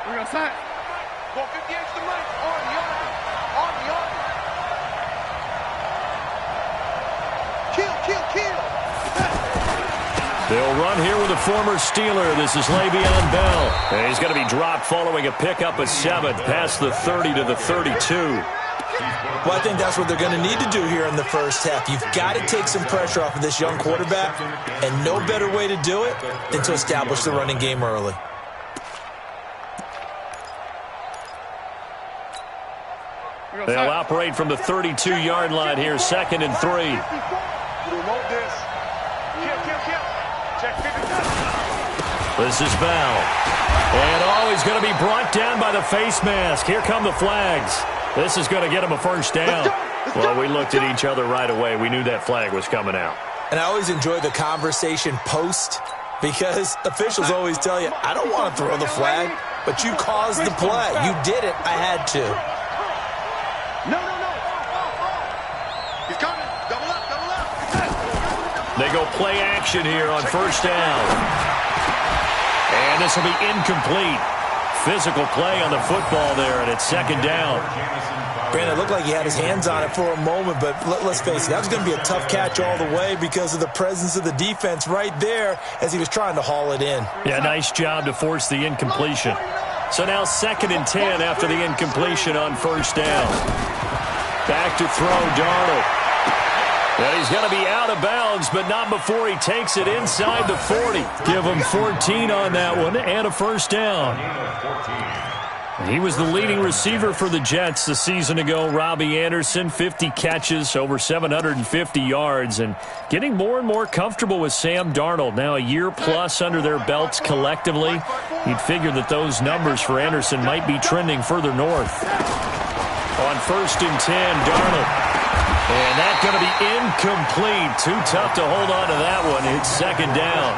We're going to sign. 458 to the right. On the arm. On the arm. Kill, kill, kill. They'll run here with a former Steeler. This is Le'Veon Bell. And he's going to be dropped following a pickup of 7 past the 30 to the 32. Well, I think that's what they're going to need to do here in the first half. You've got to take some pressure off of this young quarterback, and no better way to do it than to establish the running game early. They'll operate from the 32-yard line here, 2nd and 3. Remote this. Kill. This is Bell. And he's going to be brought down by the face mask. Here come the flags. This is going to get him a first down. Well, we looked at each other right away. We knew that flag was coming out. And I always enjoy the conversation post, because officials always tell you, I don't want to throw the flag, but you caused the play. You did it. I had to. No. He's coming. Double up. They go play action here on first down. And this will be incomplete. Physical play on the football there, and it's 2nd down. Brandon, it looked like he had his hands on it for a moment, but let's face it, that was going to be a tough catch all the way because of the presence of the defense right there as he was trying to haul it in. Yeah, nice job to force the incompletion. So now 2nd and 10 after the incompletion on first down. Back to throw, Darnold. And he's going to be out of bounds, but not before he takes it inside the 40. Give him 14 on that one and a first down. He was the leading receiver for the Jets the season ago. Robbie Anderson, 50 catches, over 750 yards, and getting more and more comfortable with Sam Darnold. Now a year plus under their belts collectively. You'd figure that those numbers for Anderson might be trending further north. On 1st and 10, Darnold. And that's going to be incomplete. Too tough to hold on to that one. It's 2nd down.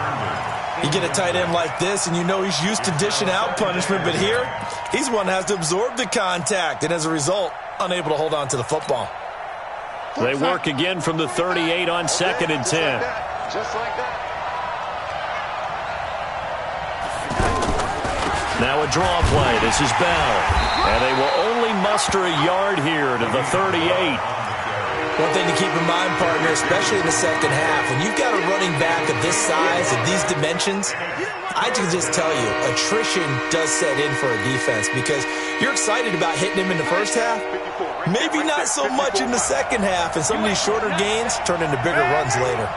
You get a tight end like this, and you know he's used to dishing out punishment, but here, he's one that has to absorb the contact, and as a result, unable to hold on to the football. They work again from the 38 on 2nd and 10. Just like that. Now a draw play. This is Bell. And they will only muster a yard here to the 38. One thing to keep in mind, partner, especially in the second half, when you've got a running back of this size, of these dimensions, I can just tell you, attrition does set in for a defense because you're excited about hitting him in the first half, maybe not so much in the second half, and some of these shorter gains turn into bigger runs later.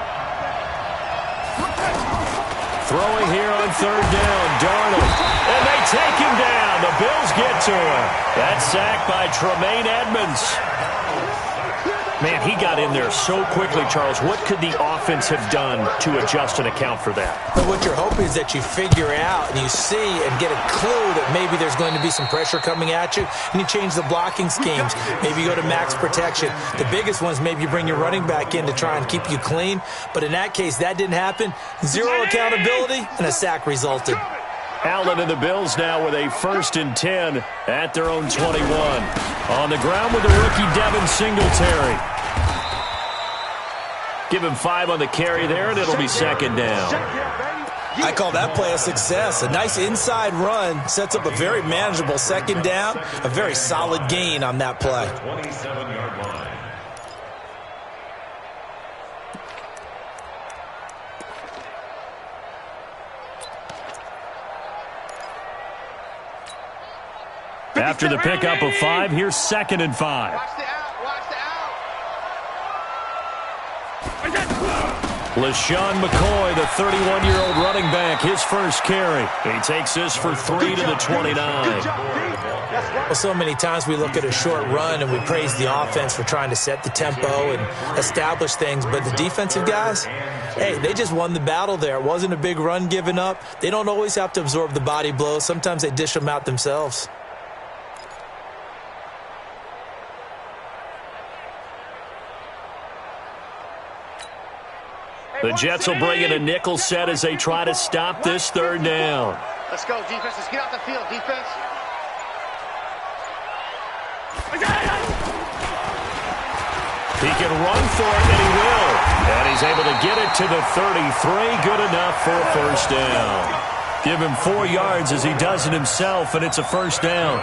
Throwing here on 3rd down, Darnold. And they take him down. The Bills get to him. That's sacked by Tremaine Edmonds. Man, he got in there so quickly, Charles. What could the offense have done to adjust and account for that? But what you're hoping is that you figure out and you see and get a clue that maybe there's going to be some pressure coming at you, and you change the blocking schemes. Maybe you go to max protection. The biggest one is maybe you bring your running back in to try and keep you clean. But in that case, that didn't happen. Zero accountability, and a sack resulted. Allen and the Bills now with a 1st and 10 at their own 21. On the ground with the rookie Devin Singletary. Give him 5 on the carry there, and it'll be 2nd down. I call that play a success. A nice inside run sets up a very manageable 2nd down. A very solid gain on that play. 27-yard line. After the pickup of 5, here's 2nd and 5. Watch the out. Watch the out. LaShawn McCoy, the 31-year-old running back, his first carry. He takes this for 3 to the 29. Well, so many times we look at a short run and we praise the offense for trying to set the tempo and establish things, but the defensive guys, hey, they just won the battle there. It wasn't a big run given up. They don't always have to absorb the body blows. Sometimes they dish them out themselves. The Jets will bring in a nickel set as they try to stop this 3rd down. Let's go, defense. Let's get out the field, defense. He can run for it, and he will. And he's able to get it to the 33. Good enough for a first down. Give him 4 yards as he does it himself, and it's a first down.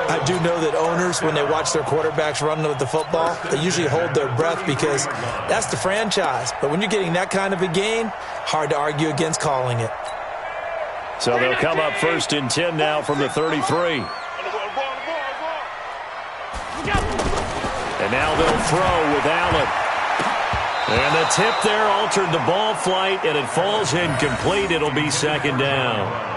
I do know that owners, when they watch their quarterbacks run with the football, they usually hold their breath because that's the franchise. But when you're getting that kind of a gain, hard to argue against calling it. So they'll come up 1st and 10 now from the 33. And now they'll throw with Allen. And the tip there altered the ball flight, and it falls incomplete. It'll be 2nd down.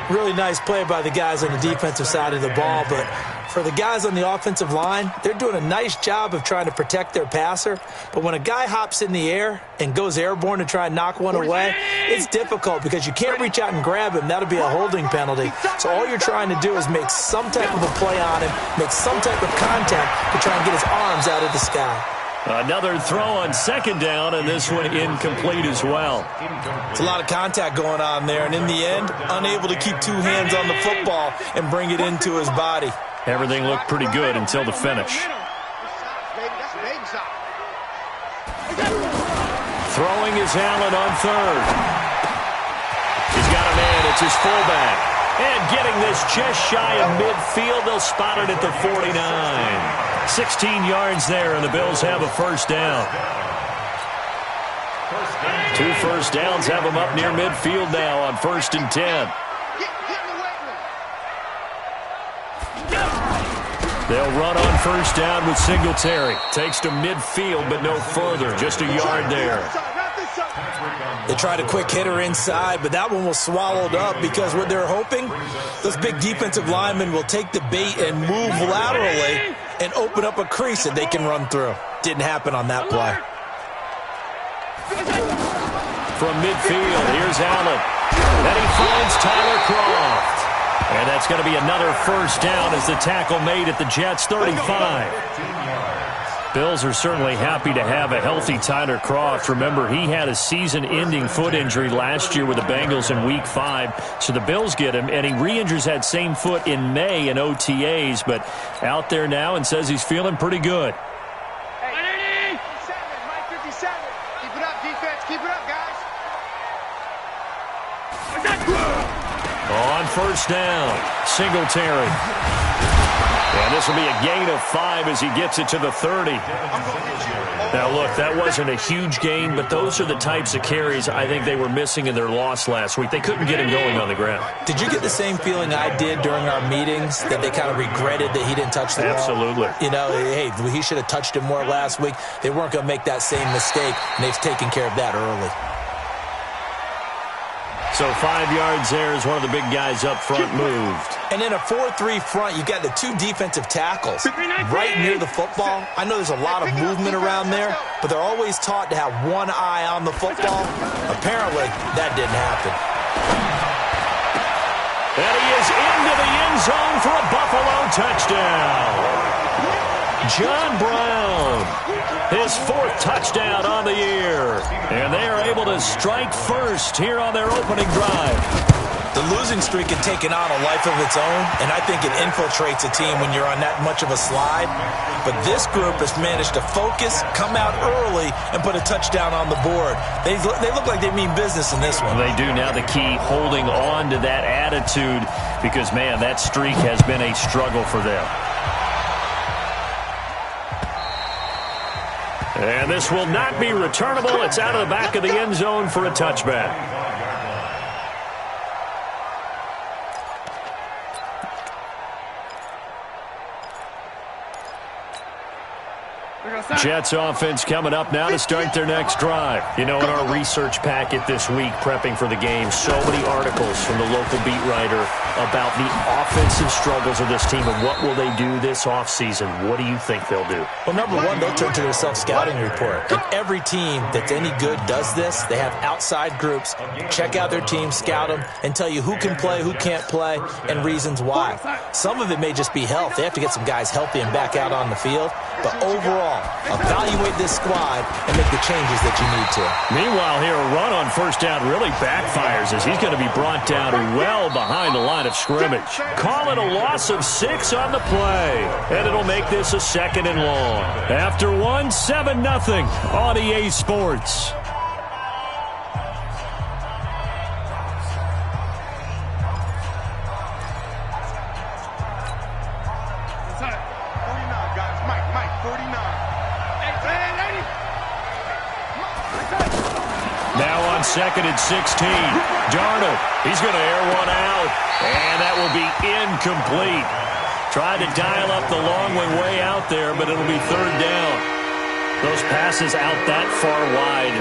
Really nice play by the guys on the defensive side of the ball, but for the guys on the offensive line, they're doing a nice job of trying to protect their passer. But when a guy hops in the air and goes airborne to try and knock one away, it's difficult because you can't reach out and grab him. That'll be a holding penalty. So all you're trying to do is make some type of a play on him, make some type of contact to try and get his arms out of the sky. Another throw on 2nd down, and this one incomplete as well. It's a lot of contact going on there, and in the end, unable to keep 2 hands on the football and bring it into his body. Everything looked pretty good until the finish. Throwing is Allen on 3rd. He's got a man. It's his fullback. And getting this just shy of midfield, they'll spot it at the 49. 16 yards there, and the Bills have a first down. 2 first downs have them up near midfield now on 1st and 10. They'll run on 1st down with Singletary. Takes to midfield, but no further. Just a yard there. They tried a quick hitter inside, but that one was swallowed up because what they're hoping, those big defensive linemen will take the bait and move laterally and open up a crease that they can run through. Didn't happen on that play. From midfield, here's Allen. Then he finds Tyler Kroft. And that's going to be another first down as the tackle made at the Jets' 35. Bills are certainly happy to have a healthy Tyler Kroft. Remember, he had a season-ending foot injury last year with the Bengals in Week 5. So the Bills get him, and he re-injures that same foot in May in OTAs, but out there now and says he's feeling pretty good. Hey, 57, Mike 57. Keep it up, defense. Keep it up, guys. On 1st down, Singletary. And this will be a gain of 5 as he gets it to the 30. Now, look, that wasn't a huge gain, but those are the types of carries I think they were missing in their loss last week. They couldn't get him going on the ground. Did you get the same feeling I did during our meetings, that they kind of regretted that he didn't touch the ball? Absolutely. You know, hey, he should have touched it more last week. They weren't going to make that same mistake, and they've taken care of that early. So 5 yards there as one of the big guys up front moved. And in a 4-3 front, you got the 2 defensive tackles right near the football. I know there's a lot of movement around there, but they're always taught to have one eye on the football. Apparently, that didn't happen. And he is into the end zone for a Buffalo touchdown. John Brown, his 4th touchdown on the year. And they are able to strike first here on their opening drive. The losing streak had taken on a life of its own, and I think it infiltrates a team when you're on that much of a slide. But this group has managed to focus, come out early, and put a touchdown on the board. They look like they mean business in this one. They do. Now the key, holding on to that attitude, because, man, that streak has been a struggle for them. And this will not be returnable. It's out of the back of the end zone for a touchback. Jets offense coming up now to start their next drive. You know, in our research packet this week, prepping for the game, so many articles from the local beat writer about the offensive struggles of this team and what will they do this offseason. What do you think they'll do? Well, number one, they'll turn to their self-scouting report. And every team that's any good does this. They have outside groups, check out their team, scout them, and tell you who can play, who can't play, and reasons why. Some of it may just be health. They have to get some guys healthy and back out on the field. But overall, evaluate this squad and make the changes that you need to. Meanwhile, here, a run on first down really backfires as he's going to be brought down well behind the line of scrimmage. Call it a loss of 6 on the play, and it'll make this a 2nd and long. After 1, 7-0 on EA Sports. second and 16. Darnold, he's going to air one out, and that will be incomplete. Tried to dial up the long way out there, but it'll be third down. Those passes out that far wide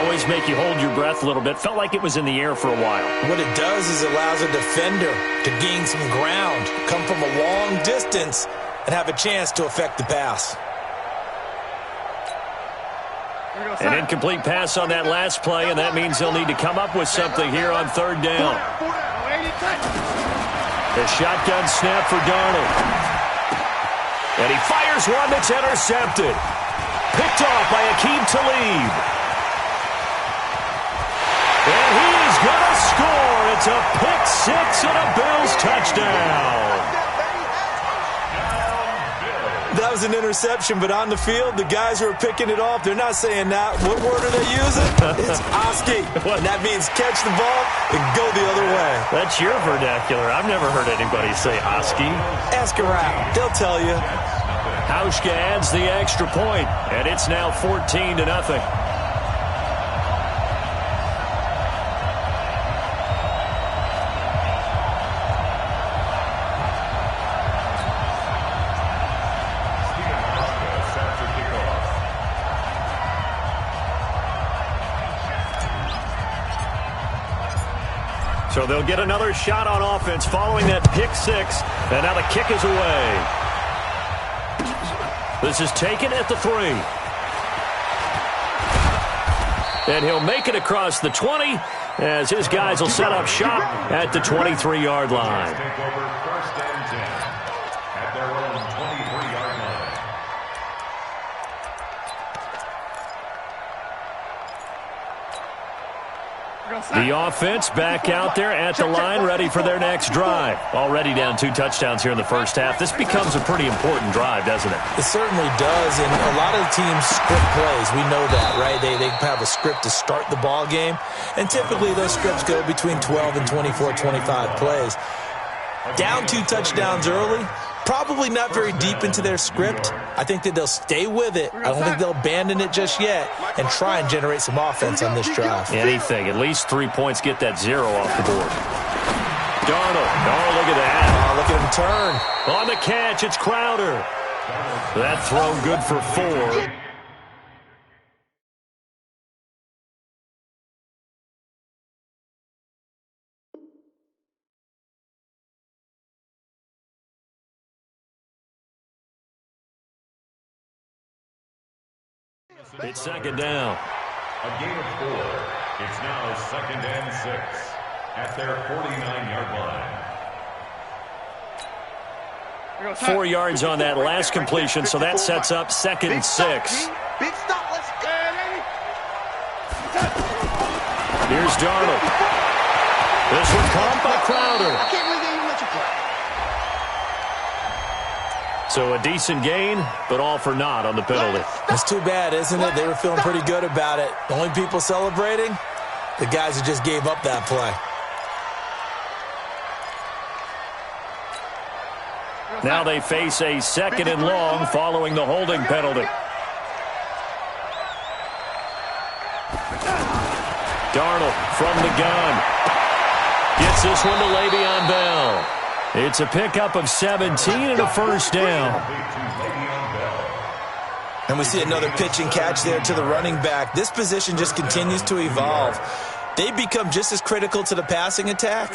always make you hold your breath a little bit. Felt like it was in the air for a while. What it does is it allows a defender to gain some ground, come from a long distance, and have a chance to affect the pass. An incomplete pass on that last play, and that means they'll need to come up with something here on third down. The shotgun snap for Darnold. And he fires one that's intercepted. Picked off by Akeem Talib. And he's going to score. It's a pick six and a Bills touchdown. That was an interception, but on the field, the guys who are picking it off, they're not saying that. What word are they using? It's Oski. And that means catch the ball and go the other way. That's your vernacular. I've never heard anybody say Oski. Ask around. They'll tell you. Hauschka adds the extra point, and it's now 14-0. So they'll get another shot on offense following that pick six, and now the kick is away. This is taken at the 3. And he'll make it across the 20 as his guys will set up shop at the 23-yard line. Take over first and 10 at their own 23-yard line. The offense back out there at the line, ready for their next drive. Already down 2 touchdowns here in the first half. This becomes a pretty important drive, doesn't it? It certainly does, and a lot of the teams script plays. We know that, right? They have a script to start the ball game, and typically those scripts go between 12 and 24, 25 plays. Down 2 touchdowns early, probably not very deep into their script. I think that they'll stay with it. I don't think they'll abandon it just yet and try and generate some offense on this drive. Anything. At least 3 points, get that 0 off the board. Darnold. Oh, look at that. Oh, look at him turn. On the catch, it's Crowder. That throw good for 4. It's second down. A gain of 4. It's now second and 6 at their 49-yard line. 4 yards on that last completion, so that sets up second and 6. Big stop. Let's go. Here's Darnold. This one caught by Crowder. I can't believe they even let you play. So a decent gain, but all for naught on the penalty. It's too bad, isn't it? They were feeling pretty good about it. The only people celebrating, the guys who just gave up that play. Now they face a second and long following the holding penalty. Darnold from the gun. Gets this one to Le'Veon Bell. It's a pickup of 17 and a first down. And we see another pitch and catch there to the running back. This position just continues to evolve. They become just as critical to the passing attack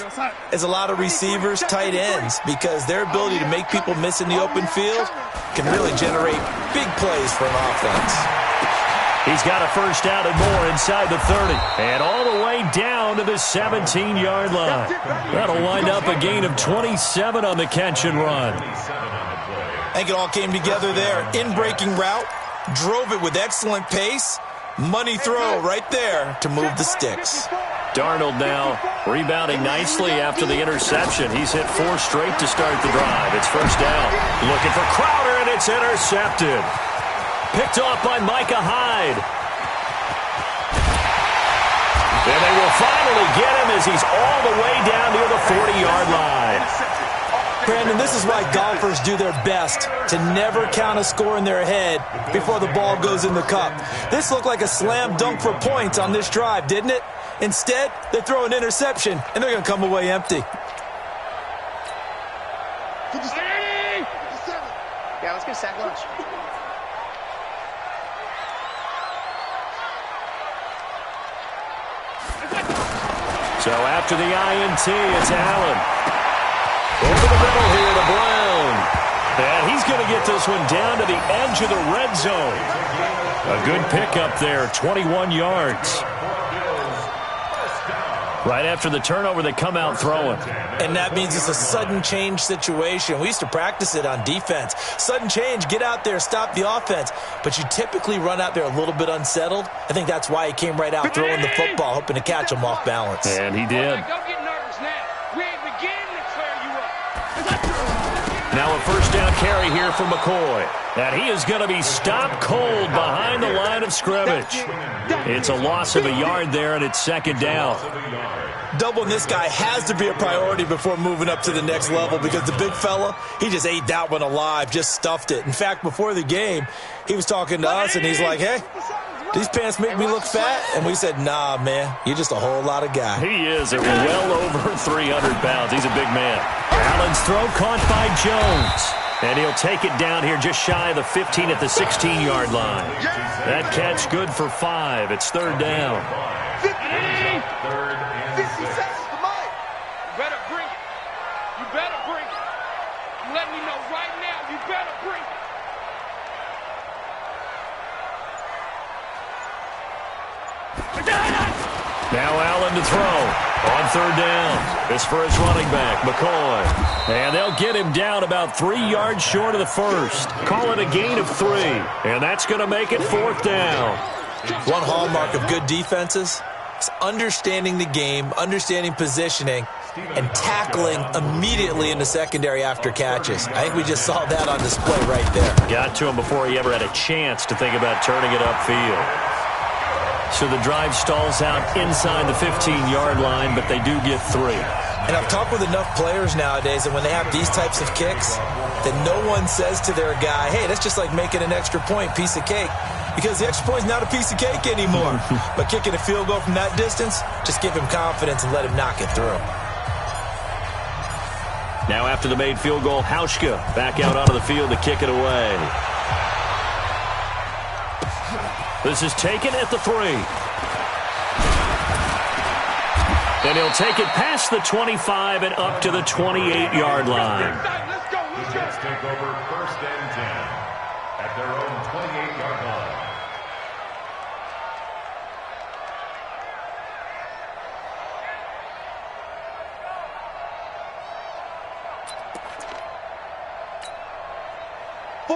as a lot of receivers, tight ends, because their ability to make people miss in the open field can really generate big plays for an offense. He's got a first down and more inside the 30. And all the way down to the 17-yard line. That'll wind up a gain of 27 on the catch and run. I think it all came together there. In-breaking route, drove it with excellent pace. Money throw right there to move the sticks. Darnold now rebounding nicely after the interception. He's hit 4 straight to start the drive. It's first down. Looking for Crowder, and it's intercepted. Picked off by Micah Hyde. And they will finally get him as he's all the way down near the 40-yard line. Brandon, this is why golfers do their best to never count a score in their head before the ball goes in the cup. This looked like a slam dunk for points on this drive, didn't it? Instead, they throw an interception, and they're going to come away empty. Yeah, let's get sack lunch. So after the INT, it's Allen. Over the middle here to Brown. And he's going to get this one down to the edge of the red zone. A good pickup there, 21 yards. Right after the turnover, they come out throwing. And that means it's a sudden change situation. We used to practice it on defense. Sudden change, get out there, stop the offense. But you typically run out there a little bit unsettled. I think that's why he came right out throwing the football, hoping to catch him off balance. And he did. Don't get nervous now. We ain't beginning to clear you up. Now a first down carry here for McCoy. And he is going to be stopped cold behind the line of scrimmage. It's a loss of a yard there, and it's second down. Doubling this guy has to be a priority before moving up to the next level because the big fella, he just ate that one alive, just stuffed it. In fact, before the game, he was talking to us, and he's like, hey, these pants make me look fat? And we said, nah, man, you're just a whole lot of guy. He is at well over 300 pounds. He's a big man. Allen's throw caught by Jones. And he'll take it down here just shy of the 15 at the 16-yard line. That catch good for 5. It's third down. 50 seconds to Mike. You better bring it. You better bring it. You let me know right now. You better bring it. Now Allen to throw. On third down, this for his running back, McCoy. And they'll get him down about 3 yards short of the first. Call it a gain of 3. And that's going to make it fourth down. One hallmark of good defenses is understanding the game, understanding positioning, and tackling immediately in the secondary after catches. I think we just saw that on display right there. Got to him before he ever had a chance to think about turning it upfield. So the drive stalls out inside the 15-yard line, but they do get 3. And I've talked with enough players nowadays that when they have these types of kicks, that no one says to their guy, hey, that's just like making an extra point, piece of cake. Because the extra point is not a piece of cake anymore. But kicking a field goal from that distance, just give him confidence and let him knock it through. Now after the made field goal, Hauschka back out onto the field to kick it away. This is taken at the 3. And he'll take it past the 25 and up to the 28-yard line. Let's take over first and 10 at their own 28-yard line.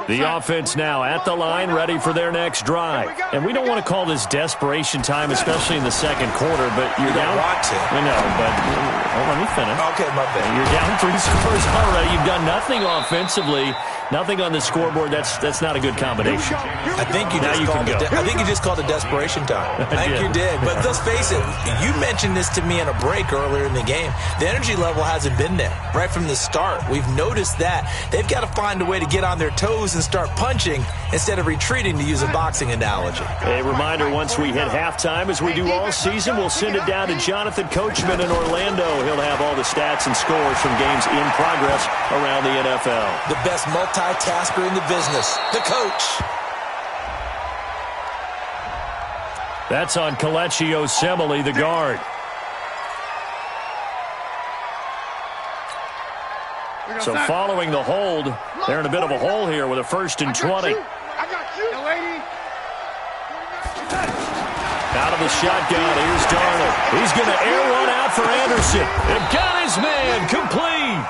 The offense now at the line, ready for their next drive. And we don't want to call this desperation time, especially in the second quarter, but you're down. Want to. I know, but let me finish. Okay, my bad. You're down 3 scores already. You've done nothing offensively, nothing on the scoreboard. That's not a good combination. I think you just called it desperation time. I think you did. But let's face it, you mentioned this to me in a break earlier in the game. The energy level hasn't been there right from the start. We've noticed that. They've got to find a way to get on their toes and start punching instead of retreating, to use a boxing analogy. A reminder, once we hit halftime, as we do all season, we'll send it down to Jonathan Coachman in Orlando. He'll have all the stats and scores from games in progress around the NFL. The best multitasker in the business, the coach. That's on Kelechi Osemele, the guard. So following the hold, they're in a bit of a hole here with a 1st and 20. I got you. Lady. Out of the shotgun, here's Darnold. He's going to air one out for Anderson. And got his man complete.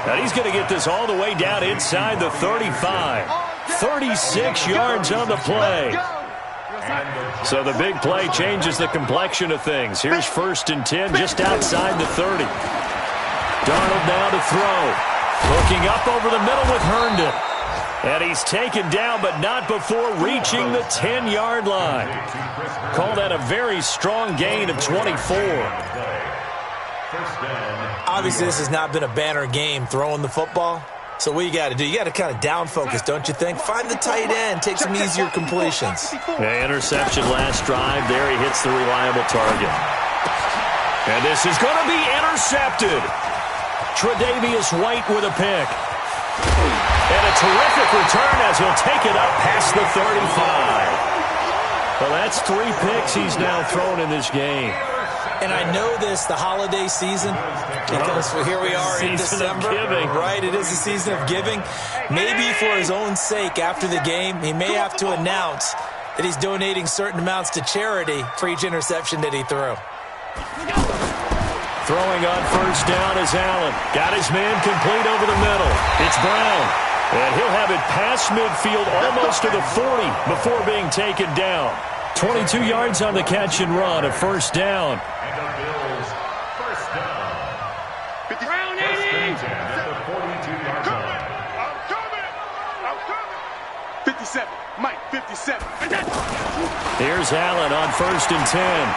And he's going to get this all the way down inside the 35. 36 yards on the play. So the big play changes the complexion of things. Here's 1st and 10 just outside the 30. Darnold now to throw. Looking up over the middle with Herndon. And he's taken down, but not before reaching the 10-yard line. Call that a very strong gain of 24. Obviously, this has not been a banner game throwing the football. So what you got to do, you got to kind of down focus, don't you think? Find the tight end, take some easier completions. The interception last drive. There he hits the reliable target. And this is going to be intercepted. Tre'Davious White with a pick. And a terrific return as he'll take it up past the 35. Well, that's 3 picks he's now thrown in this game. And I know this, the holiday season, because here we are in December. Right, it is the season of giving. Maybe for his own sake, after the game, he may have to announce that he's donating certain amounts to charity for each interception that he threw. Throwing on first down is Allen. Got his man complete over the middle. It's Brown. And he'll have it past midfield almost to the 40 before being taken down. 22 yards on the catch and run, a first down. And the Bills, first down. Brown, First and 10 at the 42-yard line. I'm coming. 57. Mike, 57. Here's Allen on first and 10.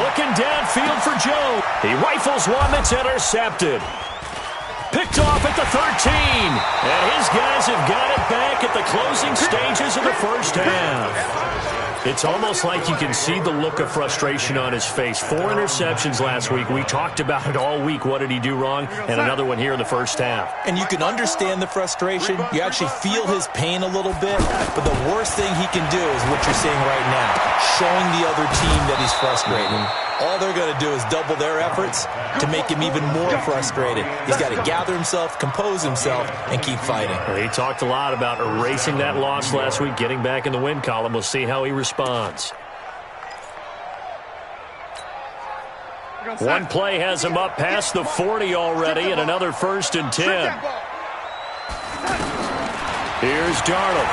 Looking downfield for Joe. He rifles one that's intercepted. Picked off at the 13. And his guys have got it back at the closing stages of the first half. It's almost like you can see the look of frustration on his face. 4 interceptions last week. We talked about it all week. What did he do wrong? And another one here in the first half. And you can understand the frustration. You actually feel his pain a little bit. But the worst thing he can do is what you're seeing right now, showing the other team that he's frustrated. All they're going to do is double their efforts to make him even more frustrated. He's got to gather himself, compose himself, and keep fighting. Well, he talked a lot about erasing that loss last week, getting back in the win column. We'll see how he responds. One play has him up past the 40 already, and another first and 10. Here's Darnold.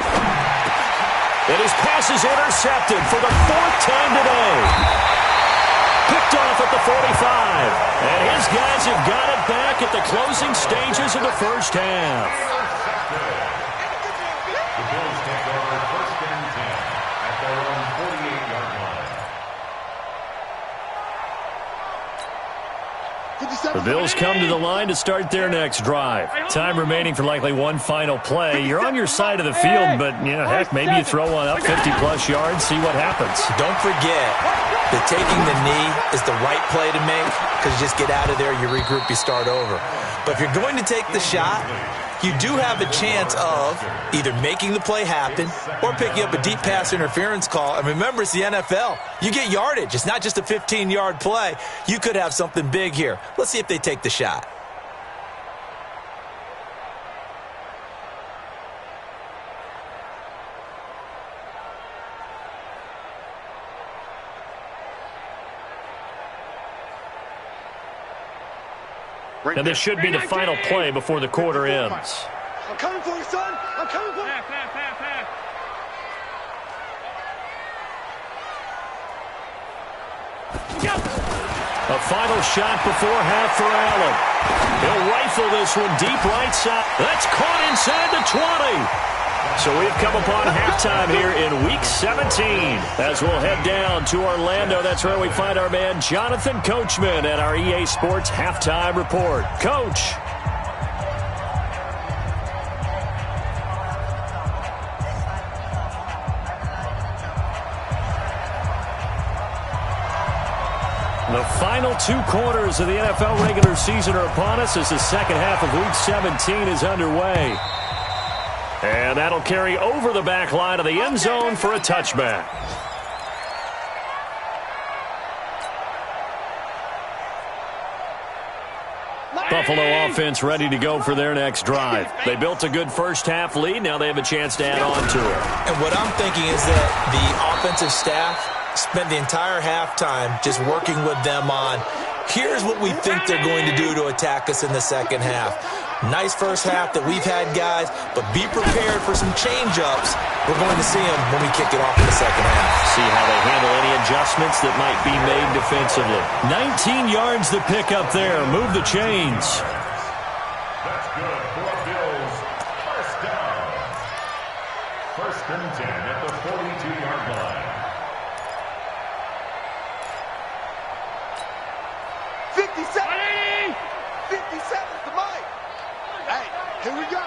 And his pass is intercepted for the 4th time today. Picked off at the 45. And his guys have got it back at the closing stages of the first half. The Bills take over first and 10 at their own 48-yard line. The Bills come to the line to start their next drive. Time remaining for likely one final play. You're on your side of the field, but, heck, maybe you throw one up 50-plus yards, see what happens. Don't forget that taking the knee is the right play to make because you just get out of there, you regroup, you start over. But if you're going to take the shot, you do have a chance of either making the play happen or picking up a deep pass interference call. And remember, it's the NFL. You get yardage. It's not just a 15-yard play. You could have something big here. Let's see if they take the shot. And this should be the final play before the quarter ends. I'm coming for you, son. I'm coming for you. A final shot before half for Allen. He'll rifle this one deep right side. That's caught inside the 20. So we've come upon halftime here in Week 17. As we'll head down to Orlando, that's where we find our man Jonathan Coachman at our EA Sports Halftime Report. Coach. The final 2 quarters of the NFL regular season are upon us as the second half of Week 17 is underway. And that'll carry over the back line of the end zone for a touchback. Buffalo offense ready to go for their next drive. They built a good first half lead. Now they have a chance to add on to it. And what I'm thinking is that the offensive staff spent the entire halftime just working with them on, here's what we think they're going to do to attack us in the second half. Nice first half that we've had, guys, but be prepared for some change-ups. We're going to see them when we kick it off in the second half. See how they handle any adjustments that might be made defensively. 19 yards to pick up there. Move the chains. That's good for Bills. First down. First and 10 at the 42-yard line. 57 to Mike. Hey, here we go.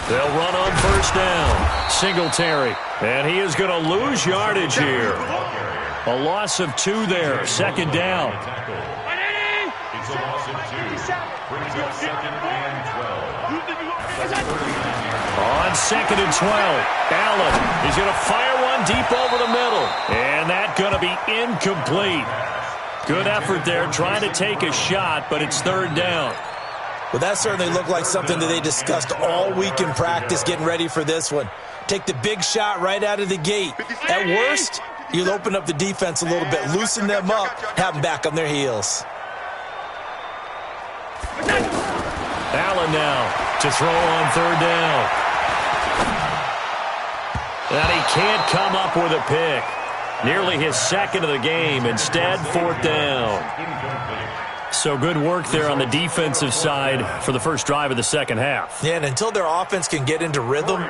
They'll run on first down. Singletary. And he is going to lose yardage here. A loss of 2 there. Second down. It's a loss of 2. Brings up 2nd and 12. On 2nd and 12, Allen is going to fire one deep over the middle. And that's going to be incomplete. Good effort there trying to take a shot, but it's 3rd down. Well, that certainly looked like something that they discussed all week in practice getting ready for this one. Take the big shot right out of the gate. At worst, you'll open up the defense a little bit, loosen them up, have them back on their heels. Allen now to throw on 3rd down. And he can't come up with a pick. Nearly his 2nd of the game. Instead, 4th down. So good work there on the defensive side for the first drive of the second half. Yeah, and until their offense can get into rhythm,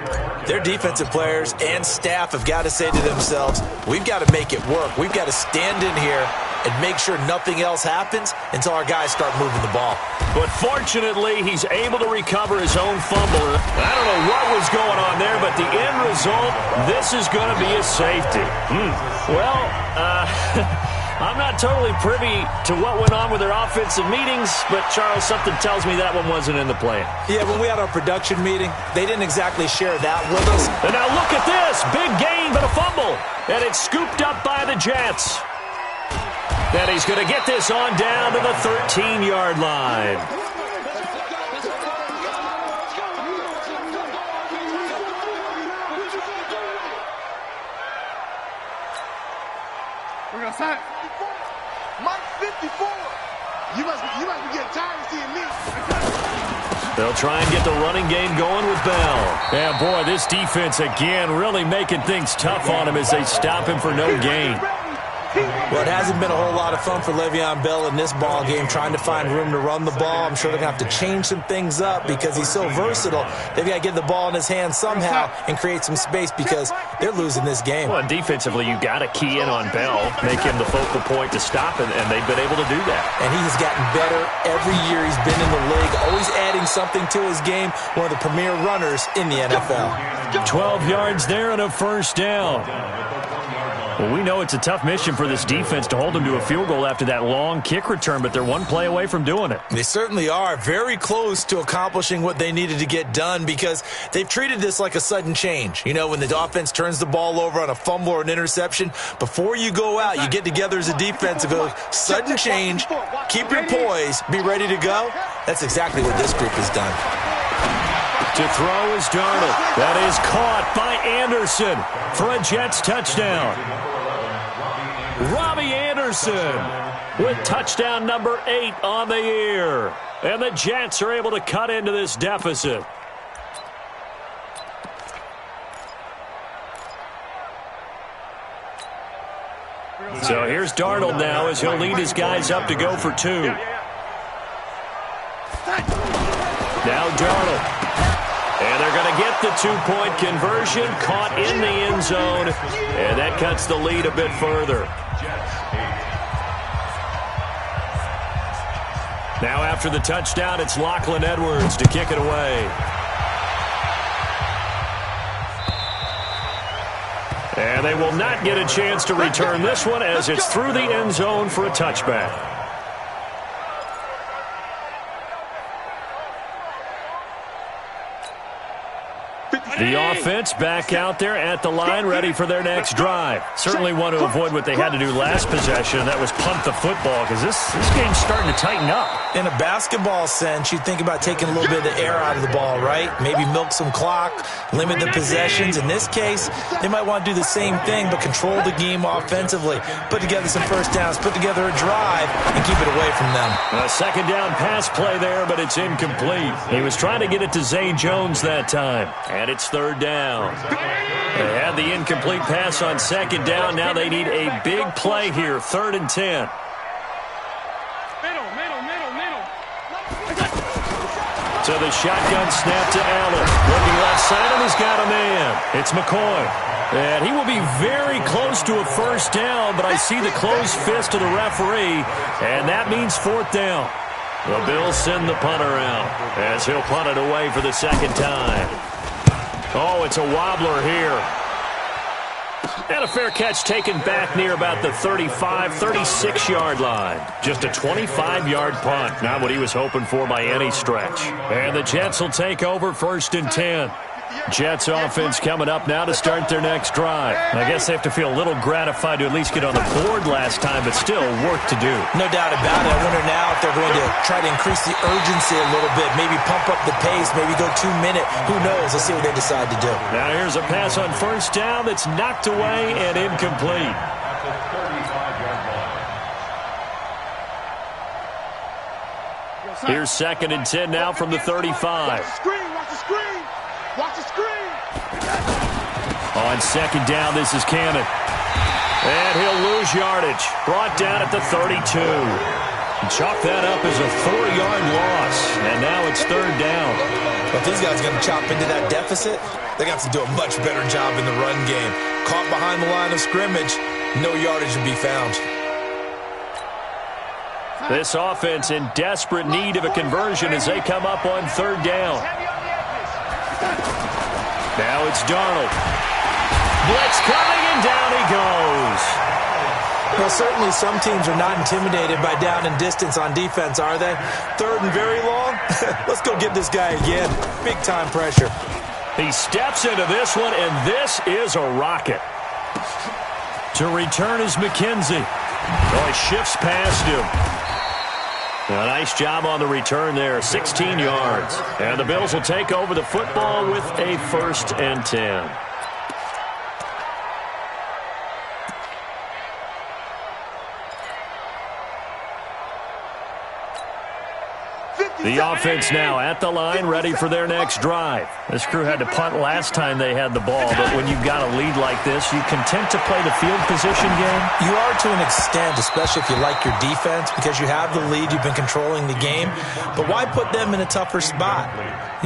their defensive players and staff have got to say to themselves, we've got to make it work. We've got to stand in here and make sure nothing else happens until our guys start moving the ball. But fortunately, he's able to recover his own fumble. I don't know what was going on there, but the end result, this is going to be a safety. Well, I'm not totally privy to what went on with their offensive meetings, but, Charles, something tells me that one wasn't in the plan. Yeah, when we had our production meeting, they didn't exactly share that with us. And now look at this. Big gain, but a fumble. And it's scooped up by the Jets. And he's going to get this on down to the 13-yard line. We're going to sign. Mike 54. You must be getting tired of seeing me. They'll try and get the running game going with Bell. And, boy, this defense, again, really making things tough on him as they stop him for no gain. Well, it hasn't been a whole lot of fun for Le'Veon Bell in this ball game trying to find room to run the ball. I'm sure they're going to have to change some things up because he's so versatile. They've got to get the ball in his hands somehow and create some space because they're losing this game. Well, defensively, you got to key in on Bell, make him the focal point to stop it, and they've been able to do that. And he has gotten better every year he's been in the league, always adding something to his game, one of the premier runners in the NFL. 12 yards there and a first down. Well, we know it's a tough mission for this defense to hold them to a field goal after that long kick return, but they're one play away from doing it. They certainly are very close to accomplishing what they needed to get done because they've treated this like a sudden change. You know, when the offense turns the ball over on a fumble or an interception, before you go out, you get together as a defense and go, sudden change, keep your poise, be ready to go. That's exactly what this group has done. To throw is Darnold. That is caught by Anderson for a Jets touchdown. Robbie Anderson with touchdown number 8 on the year. And the Jets are able to cut into this deficit. So here's Darnold now as he'll lead his guys up to go for 2. Now Darnold. And they're going to get the 2-point conversion, caught in the end zone, and that cuts the lead a bit further. Now after the touchdown, it's Lachlan Edwards to kick it away. And they will not get a chance to return this one as it's through the end zone for a touchback. The offense back out there at the line, ready for their next drive. Certainly want to avoid what they had to do last possession, and that was punt the football, because this game's starting to tighten up. In a basketball sense, you think about taking a little bit of the air out of the ball, right? Maybe milk some clock, limit the possessions. In this case, they might want to do the same thing, but control the game offensively. Put together some first downs, put together a drive, and keep it away from them. A second down pass play there, but it's incomplete. He was trying to get it to Zay Jones that time, and it's third down. They had the incomplete pass on second down. Now they need a big play here, 3rd and 10. Middle. So the shotgun snap to Allen. Looking left side, and he's got a man. It's McCoy. And he will be very close to a first down, but I see the closed fist of the referee, and that means 4th down. The Bills send the punter out as he'll punt it away for the second time. Oh, it's a wobbler here. And a fair catch taken back near about the 35, 36-yard line. Just a 25-yard punt. Not what he was hoping for by any stretch. And the Jets will take over 1st and 10. Jets offense coming up now to start their next drive. I guess they have to feel a little gratified to at least get on the board last time, but still work to do. No doubt about it. I wonder now if they're going to try to increase the urgency a little bit, maybe pump up the pace, maybe go 2-minute. Who knows? Let's see what they decide to do. Now here's a pass on 1st down that's knocked away and incomplete. Here's 2nd and 10 now from the 35. Watch the screen, watch the screen. Watch the screen. On 2nd down, this is Cannon. And he'll lose yardage. Brought down at the 32. Chalk that up as a 4-yard loss. And now it's 3rd down. But these guys are going to chop into that deficit. They got to do a much better job in the run game. Caught behind the line of scrimmage, no yardage to be found. This offense in desperate need of a conversion as they come up on 3rd down. Now it's Darnold. Blitz coming, and down he goes. Well, certainly some teams are not intimidated by down and distance on defense, are they? 3rd and very long? Let's go get this guy again. Big-time pressure. He steps into this one, and this is a rocket. To return is McKenzie. Oh, he shifts past him. A nice job on the return there, 16 yards. And the Bills will take over the football with a 1st and 10. The offense now at the line, ready for their next drive. This crew had to punt last time they had the ball, but when you've got a lead like this, you content to play the field position game? You are to an extent, especially if you like your defense, because you have the lead, you've been controlling the game. But why put them in a tougher spot?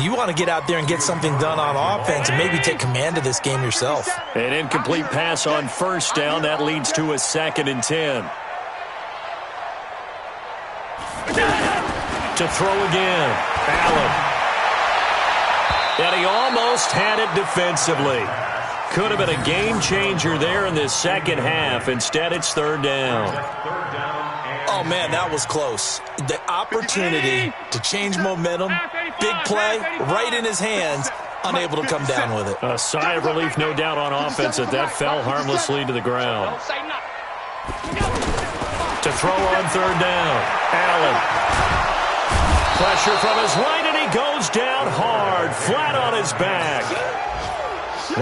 You want to get out there and get something done on offense and maybe take command of this game yourself. An incomplete pass on 1st down. That leads to a 2nd and 10. To throw again, Allen. And he almost had it defensively. Could have been a game changer there in this 2nd half. Instead, it's 3rd down. Oh, man, that was close. The opportunity to change momentum, big play, right in his hands, unable to come down with it. A sigh of relief, no doubt, on offense that fell harmlessly to the ground. To throw on 3rd down, Allen. Pressure from his right, and he goes down hard, flat on his back.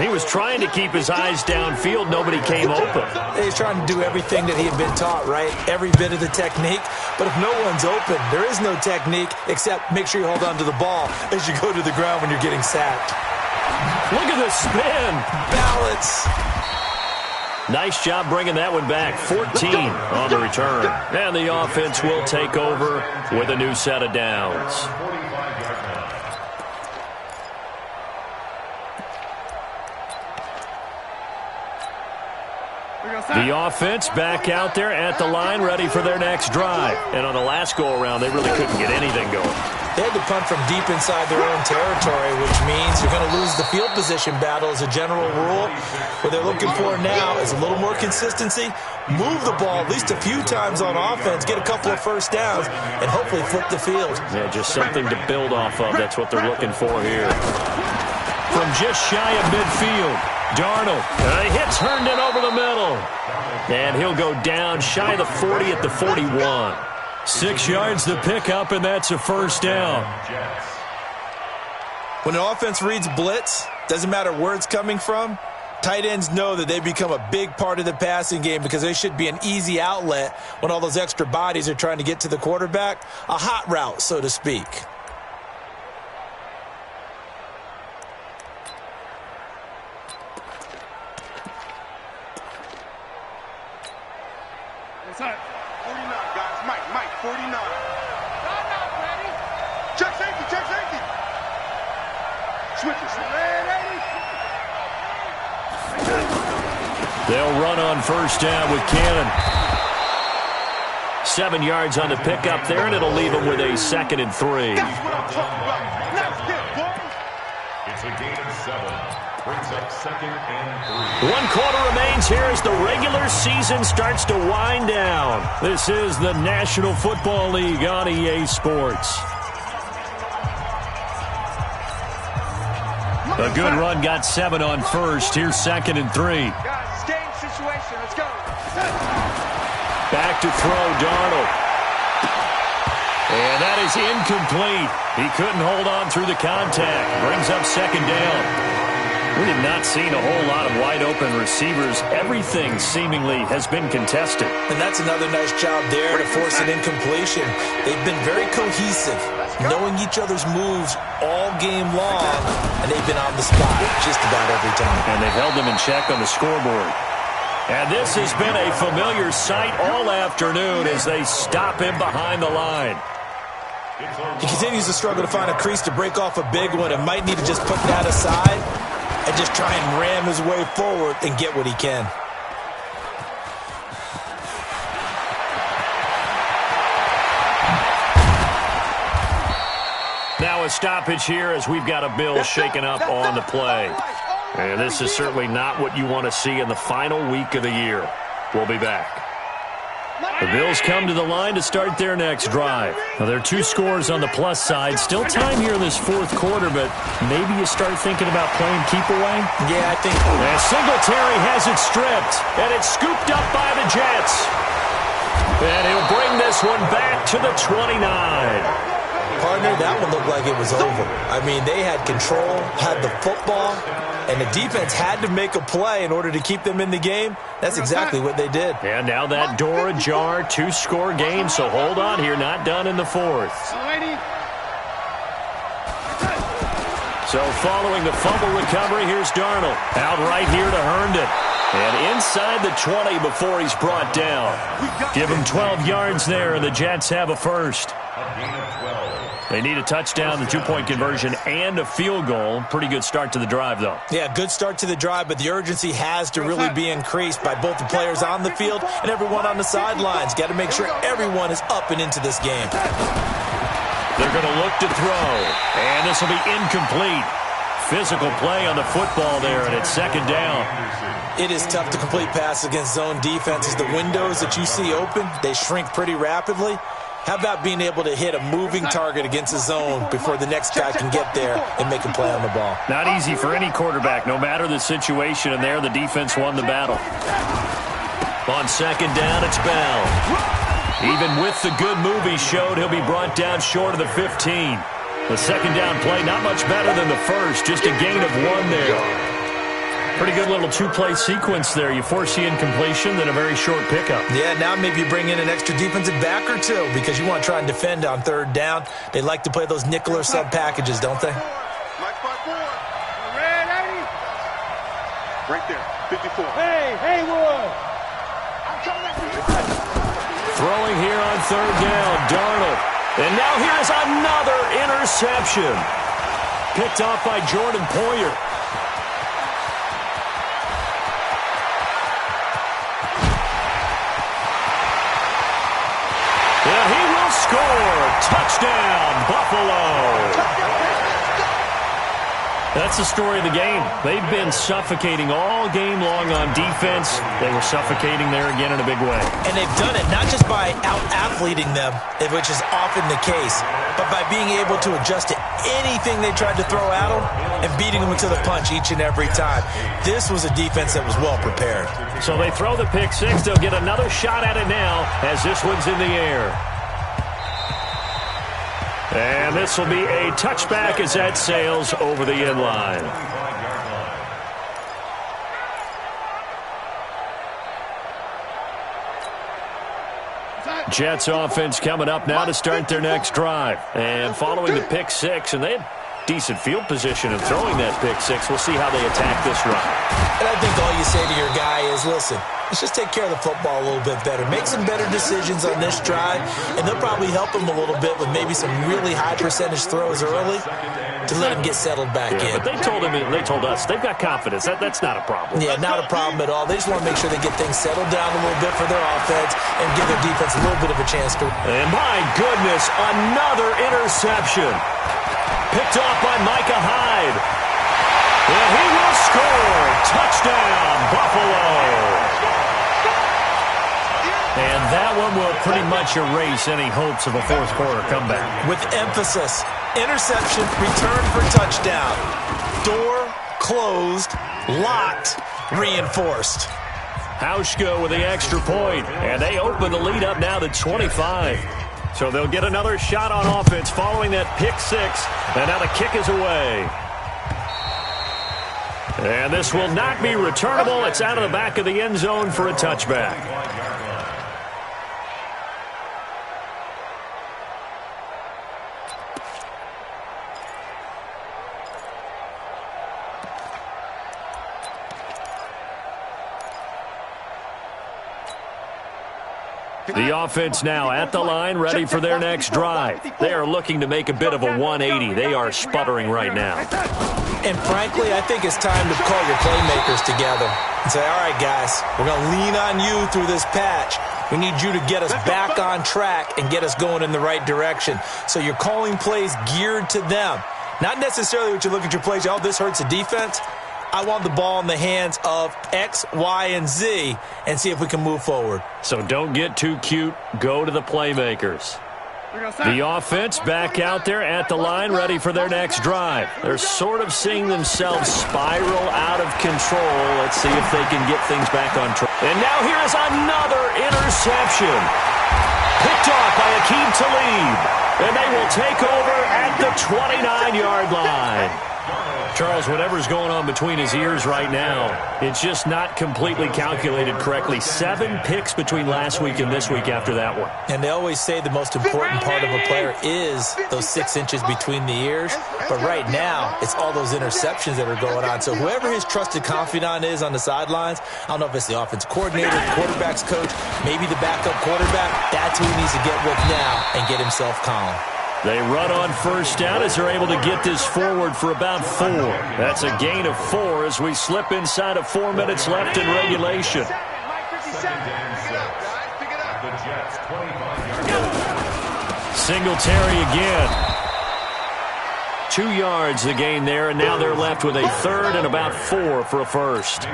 He was trying to keep his eyes downfield. Nobody came open. He's trying to do everything that he had been taught, right? Every bit of the technique. But if no one's open, there is no technique except make sure you hold on to the ball as you go to the ground when you're getting sacked. Look at the spin. Balance. Nice job bringing that one back. 14 on the return. And the offense will take over with a new set of downs. The offense back out there at the line, ready for their next drive. And on the last go-around, they really couldn't get anything going. They had to punt from deep inside their own territory, which means you're going to lose the field position battle as a general rule. What they're looking for now is a little more consistency, move the ball at least a few times on offense, get a couple of 1st downs, and hopefully flip the field. Yeah, just something to build off of. That's what they're looking for here. From just shy of midfield, Darnold. Hits Herndon over the middle. And he'll go down shy of the 40 at the 41. 6 yards to pick up, and that's a 1st down. When an offense reads blitz, doesn't matter where it's coming from, tight ends know that they become a big part of the passing game because they should be an easy outlet when all those extra bodies are trying to get to the quarterback. A hot route, so to speak. What's up? 49, guys. Mike, 49. Not ready. Check safety. Switches. They'll run on 1st down with Cannon. 7 yards on the pickup there, and it'll leave them with a 2nd and 3. That's what I'm talking about. Let's get, boys. It's a gain of 7. Brings up 2nd and 3. 1 quarter remains here as the regular season starts to wind down. This is the National Football League on EA Sports. A good run got 7 on first. Here's 2nd and 3. Guys, game situation. Let's go. Back to throw, Darnold. And that is incomplete. He couldn't hold on through the contact. Brings up 2nd down. We have not seen a whole lot of wide-open receivers. Everything seemingly has been contested. And that's another nice job there to force an incompletion. They've been very cohesive, knowing each other's moves all game long, and they've been on the spot just about every time. And they've held them in check on the scoreboard. And this has been a familiar sight all afternoon as they stop him behind the line. He continues to struggle to find a crease to break off a big one and might need to just put that aside and just try and ram his way forward and get what he can. Now a stoppage here as we've got a Bill shaken up on the play. And this is certainly not what you want to see in the final week of the year. We'll be back. The Bills come to the line to start their next drive. Now, there are 2 scores on the plus side. Still time here in this 4th quarter, but maybe you start thinking about playing keep away? Yeah, I think. And Singletary has it stripped, and it's scooped up by the Jets. And he'll bring this one back to the 29. Partner, that one looked like it was over. I mean, they had control, had the football, and the defense had to make a play in order to keep them in the game. That's exactly what they did. And now that door ajar, 2-score game, so hold on here, not done in the 4th. So following the fumble recovery, here's Darnold. Out right here to Herndon. And inside the 20 before he's brought down. Give him 12 yards there, and the Jets have a first. They need a touchdown, the 2-point conversion, and a field goal. Pretty good start to the drive, though. Yeah, good start to the drive, but the urgency has to really be increased by both the players on the field and everyone on the sidelines. Got to make sure everyone is up and into this game. They're going to look to throw, and this will be incomplete. Physical play on the football there, and it's 2nd down. It is tough to complete pass against zone defenses. The windows that you see open, they shrink pretty rapidly. How about being able to hit a moving target against a zone before the next guy can get there and make a play on the ball? Not easy for any quarterback, no matter the situation, and there the defense won the battle. On 2nd down, it's Bell. Even with the good move he showed, he'll be brought down short of the 15. The 2nd down play, not much better than the first, just a gain of 1 there. Pretty good little 2-play sequence there. You force the incompletion, then a very short pickup. Yeah, now maybe you bring in an extra defensive back or 2 because you want to try and defend on 3rd down. They like to play those nickel or sub packages, don't they? Right there, 54. Hey, Haywood! I'm coming after you. Throwing here on 3rd down, Darnold. And now here's another interception. Picked off by Jordan Poyer. And he will score. Touchdown, Buffalo. That's the story of the game. They've been suffocating all game long on defense. They were suffocating there again in a big way. And they've done it not just by out-athleting them, which is often the case, but by being able to adjust to anything they tried to throw at them and beating them to the punch each and every time. This was a defense that was well prepared. So they throw the pick 6. They'll get another shot at it now as this one's in the air. And this will be a touchback as that sails over the end line. Jets offense coming up now to start their next drive. And following the pick 6, and they had decent field position in throwing that pick 6. We'll see how they attack this run. And I think all you say to your guy is, listen, let's just take care of the football a little bit better. Make some better decisions on this drive, and they'll probably help him a little bit with maybe some really high percentage throws early to let him get settled back in. But they told us they've got confidence. That's not a problem. Yeah, not a problem at all. They just want to make sure they get things settled down a little bit for their offense and give their defense a little bit of a chance to. And my goodness, another interception. Picked off by Micah Hyde. And he will score. Touchdown, Buffalo. And that one will pretty much erase any hopes of a fourth quarter comeback. With emphasis, interception, return for touchdown. Door closed, locked, reinforced. Hauschka with the extra point, and they open the lead up now to 25. So they'll get another shot on offense following that pick six, and now the kick is away. And this will not be returnable. It's out of the back of the end zone for a touchback. The offense now at the line, ready for their next drive. They are looking to make a bit of a 180. They are sputtering right now. And frankly, I think it's time to call your playmakers together and say, all right, guys, we're going to lean on you through this patch. We need you to get us back on track and get us going in the right direction. So you're calling plays geared to them. Not necessarily what you look at your plays, oh, this hurts the defense. I want the ball in the hands of X, Y, and Z and see if we can move forward. So don't get too cute. Go to the playmakers. The offense back out there at the line, ready for their next drive. They're sort of seeing themselves spiral out of control. Let's see if they can get things back on track. And now here is another interception. Picked off by Akeem Talib. And they will take over at the 29-yard line. Charles, whatever's going on between his ears right now, it's just not completely calculated correctly. 7 picks between last week and this week after that one. And they always say the most important part of a player is those 6 inches between the ears. But right now, it's all those interceptions that are going on. So whoever his trusted confidant is on the sidelines, I don't know if it's the offense coordinator, the quarterback's coach, maybe the backup quarterback, that's who he needs to get with now and get himself calm. They run on first down as they're able to get this forward for about 4. That's a gain of 4 as we slip inside of 4 minutes left in regulation. Singletary again. 2 yards the gain there, and now they're left with a third and about 4 for a first.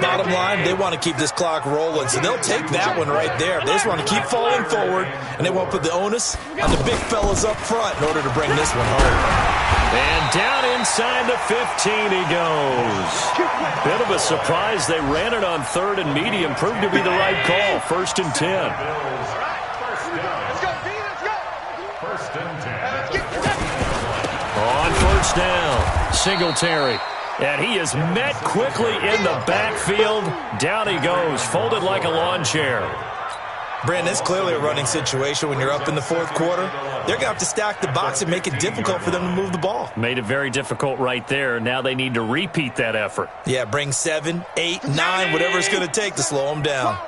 Bottom line, they want to keep this clock rolling, so they'll take that one right there. They just want to keep falling forward, and they won't put the onus on the big fellas up front in order to bring this one home. And down inside the 15 he goes. Bit of a surprise. They ran it on third and medium. Proved to be the right call. 1st and 10. On first down, Singletary. And he is met quickly in the backfield. Down he goes, folded like a lawn chair. Brandon, it's clearly a running situation when you're up in the 4th quarter. They're going to have to stack the box and make it difficult for them to move the ball. Made it very difficult right there. Now they need to repeat that effort. Yeah, bring 7, 8, 9, whatever it's going to take to slow them down.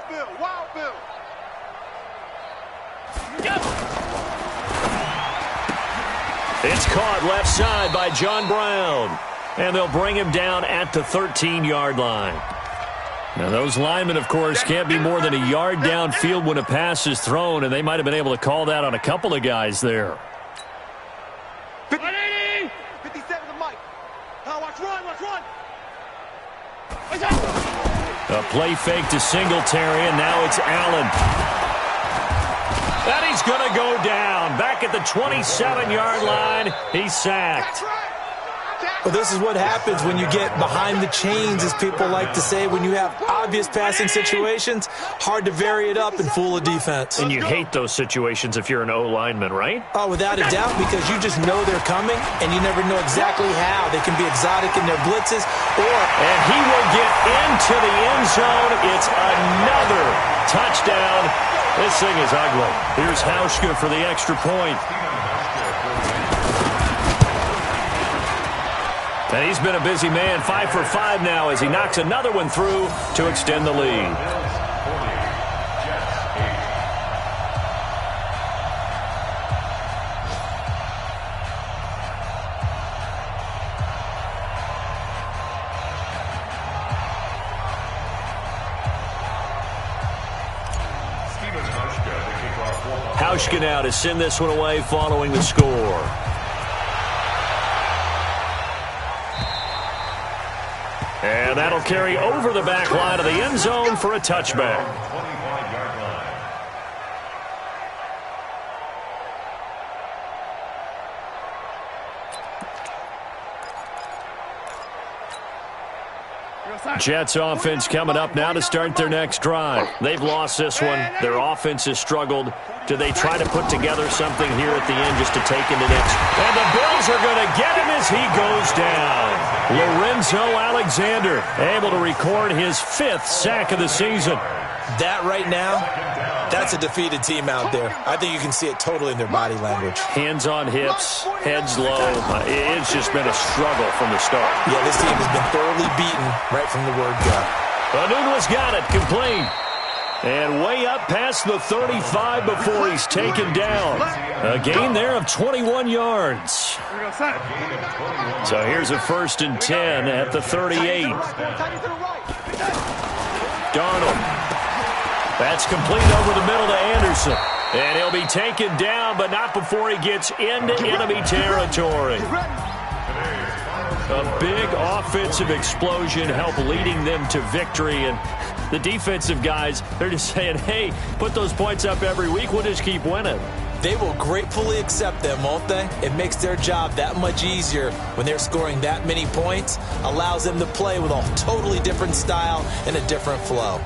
It's caught left side by John Brown. And they'll bring him down at the 13-yard line. Now, those linemen, of course, can't be more than a yard downfield when a pass is thrown, and they might have been able to call that on a couple of guys there. 180! 57 the mic. Watch run. A play fake to Singletary, and now it's Allen. And he's going to go down. Back at the 27-yard line, he's sacked. Well, this is what happens when you get behind the chains, as people like to say. When you have obvious passing situations, hard to vary it up and fool a defense. And you hate those situations if you're an O-lineman, right? Oh, without a doubt, because you just know they're coming, and you never know exactly how. They can be exotic in their blitzes, And he will get into the end zone. It's another touchdown. This thing is ugly. Here's Hauschka for the extra point. And he's been a busy man, 5 for 5 now as he knocks another one through to extend the lead. Hauschka now to send this one away following the score. And that'll carry over the back line of the end zone for a touchback. 25-yard line. Jets offense coming up now to start their next drive. They've lost this one. Their offense has struggled. Do they try to put together something here at the end just to take into next? And the Bills are going to get him as he goes down. Lorenzo Alexander able to record his 5th sack of the season. That right now, that's a defeated team out there. I think you can see it totally in their body language. Hands on hips, heads low. It's just been a struggle from the start. Yeah, this team has been thoroughly beaten right from the word go. Anuno's got it, complete. And way up past the 35 before he's taken down. A gain there of 21 yards. So here's a 1st and 10 at the 38. Darnold. That's complete over the middle to Anderson. And he'll be taken down, but not before he gets into enemy territory. A big offensive explosion helped leading them to victory. And the defensive guys, they're just saying, hey, put those points up every week. We'll just keep winning. They will gratefully accept them, won't they? It makes their job that much easier when they're scoring that many points. Allows them to play with a totally different style and a different flow.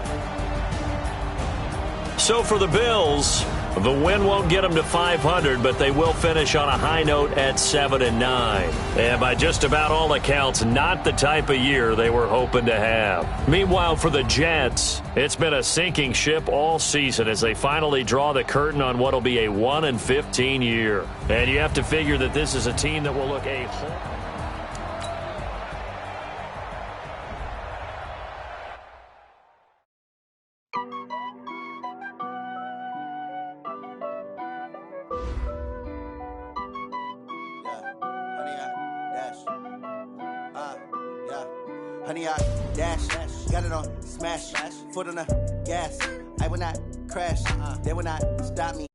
So for the Bills, the win won't get them to 500, but they will finish on a high note at 7-9. And by just about all accounts, not the type of year they were hoping to have. Meanwhile, for the Jets, it's been a sinking ship all season as they finally draw the curtain on what will be a 1-15 year. And you have to figure that this is a team that will look a whole... Honey, I dash, got it on smash, foot on the gas. I will not crash, they will not stop me.